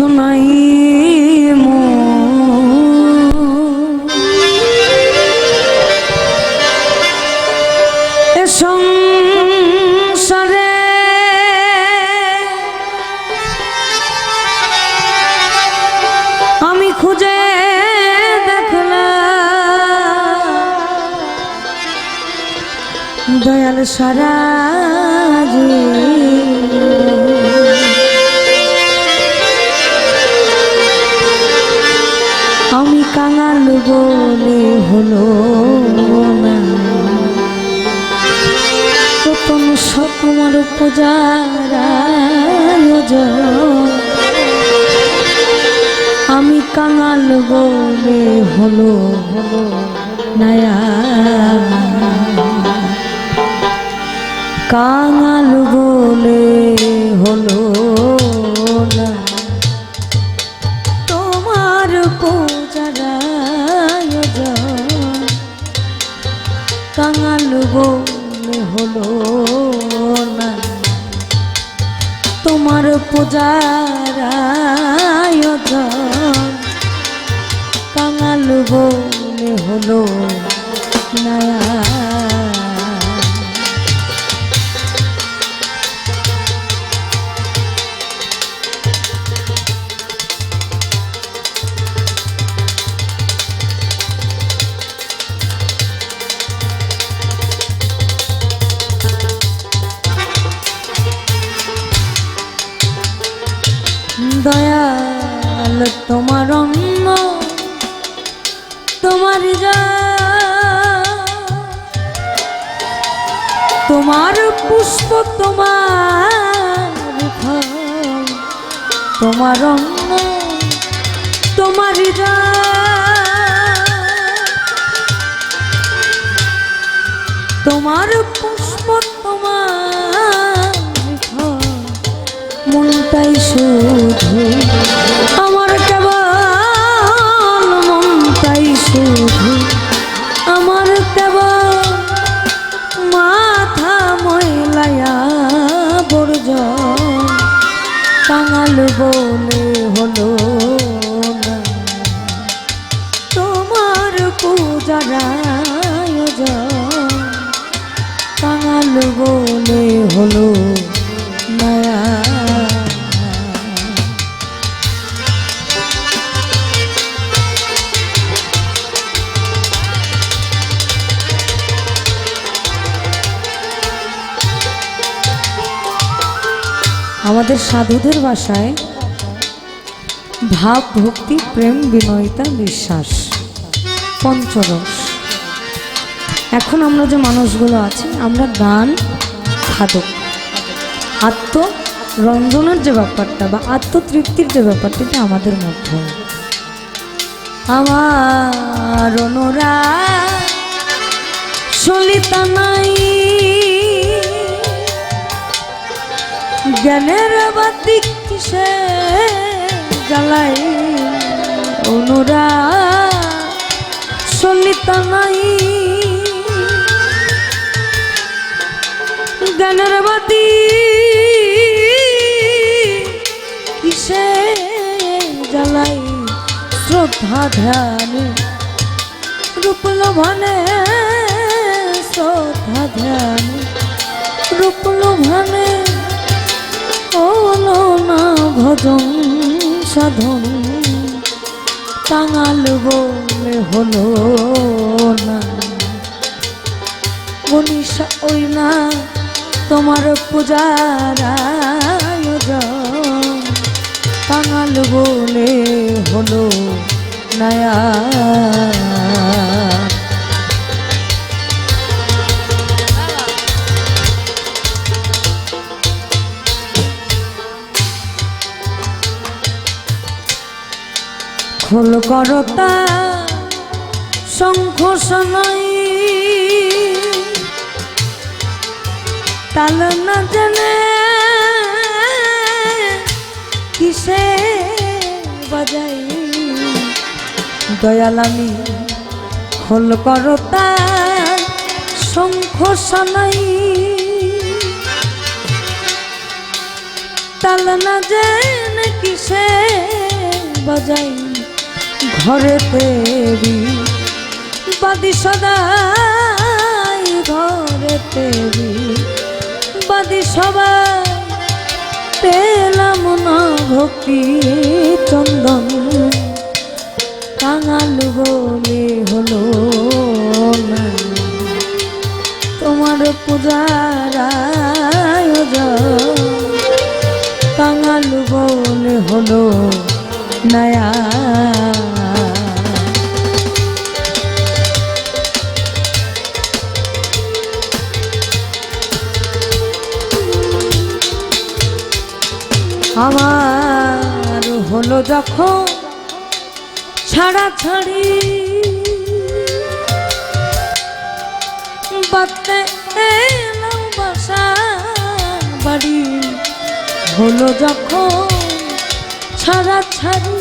নাই সংসারে আমি খুঁজে দেখলাম দয়াল সারা আমি কাঙাল বলে হলো না প্রথম সকমার পূজার আমি কাঙাল বলে হলো নায়া কাঙাল বলে হলো না তোমার পূজার কাঙাল বলে হলো না তোমার পূজার কাঙাল বলে হলো না দয়াল তোমার অন্ন তোমার তোমার পুষ্প তোমার ফল তোমার অন্ন তোমার তোমার পুষ্প তোমার ফল মনটাই শুধু আমার কেবল মনটাই শুধু আমার কেবল মাথা ময়লায়া বর্জ কাঙাল বলে হলো না তোমার পূজার কাঙাল বলে হলো না আমাদের সাধুদের ভাষায় ভাব ভক্তি প্রেম বিনয়িতা বিশ্বাস পঞ্চরস। এখন আমরা যে মানুষগুলো আছি আমরা গান সাধক আত্মরঞ্জনের যে ব্যাপারটা বা আত্মতৃপ্তির যে ব্যাপারটা এটা আমাদের মধ্যে আমার অনুরাগ সলিতা নাই জ্ঞানের বাতি কিসে জ্বালাই অনুরাগ সলিতা নাই জ্ঞানের বাতি কিসে জ্বালাই শ্রদ্ধা ধ্যানে রূপলোভনে শ্রদ্ধা ধ্যানে রূপলোভনে হলো না ভজন সাধন কাঙাল বলে হলো না মনীষা ওই না তোমার পূজার কাঙাল বলে হলো নায়া খোল করতা শঙ্খ শোনাই তাল না জানে কিসে বাজাই দয়াল আমি খোল করতা শঙ্খ শোনাই তাল না জেনে কিসে বাজাই ঘরে তেরি বাদি সদাই ঘরে তেরি বাদি সবাই পেলাম না ভক্তি চন্দন কাঙাল বলে হলো না তোমার পূজার আয়োজন কাঙাল বলে হলো নয়া আমার হলো যখন ছাড়া ছাড়ি বাতে এলাম বাসা বাড়ি হলো যখন ছাড়া ছাড়ি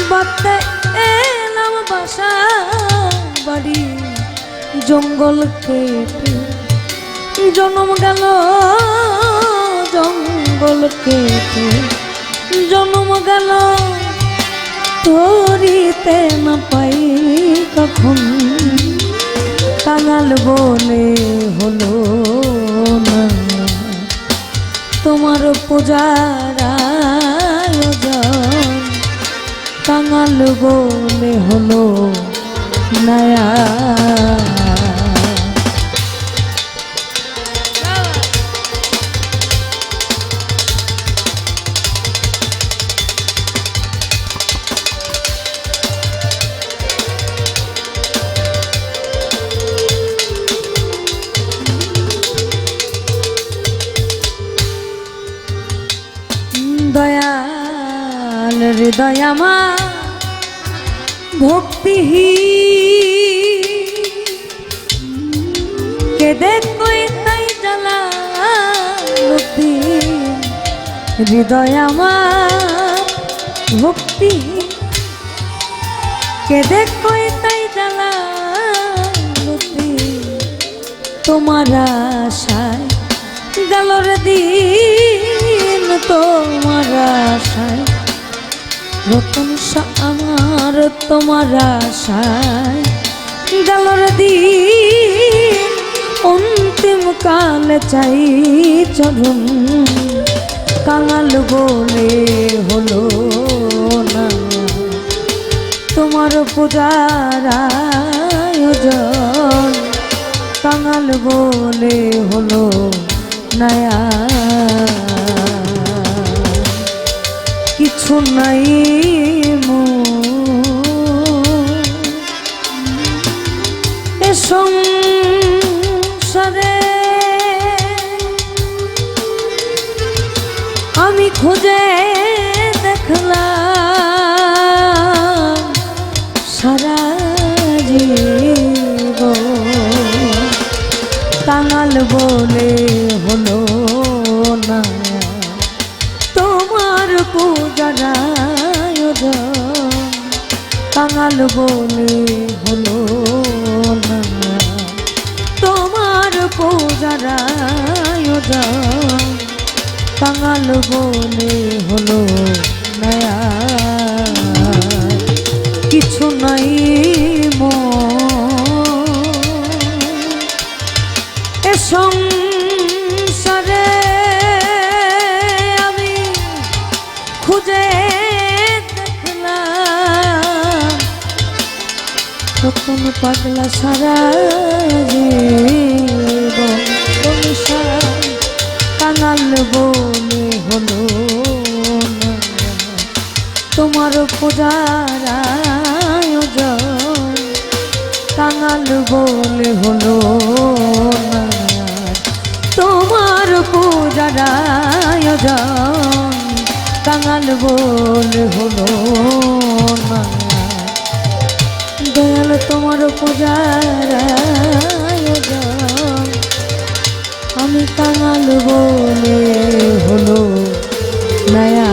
বাতে এলাম বাসা বাড়ি জঙ্গল কেটে জন্ম গেল জঙ্গল কেটে জন্ম গেল ধরিতে না পাই কখন কাঙাল বলে হলো না তোমার পূজার আয়োজন কাঙাল বলে হলো নয়া দয়াল হৃদয় আমার ভক্তিহীন কেঁদে কই তাই জ্বালা হৃদয় আমার ভক্তিহীন কেঁদে কই তাই জ্বালা তোমার আশায় গেল রে দিন তোমার আশায় রতন আমার তোমার আশায় গেল রে দিন অন্তিম কালে চাই চরণ কাঙাল বলে হলো না তোমার পূজার আয়োজন কাঙাল বলে হলো নয়া কিছু নাই এ সংসারে আমি খুঁজে দেখলাম সারা জীবন কাঙাল বলে হলো না তোমার পূজার আয়োজন কাঙাল বলে হলো না তোমার পূজার আয়োজন কাঙাল বলে হলো নয়া কিছু নাই এ সংসারে আমি খুঁজে দেখলাম তখন পাগলা সারা জীবন কাঙাল বলে হলো না তোমার পূজার আয়োজন কাঙাল বলে হলো না তোমার পূজার আয়োজন কাঙাল বলে হলো না দয়াল তোমার পূজার আয়োজন আমি কাঙাল বলে হলো নয়া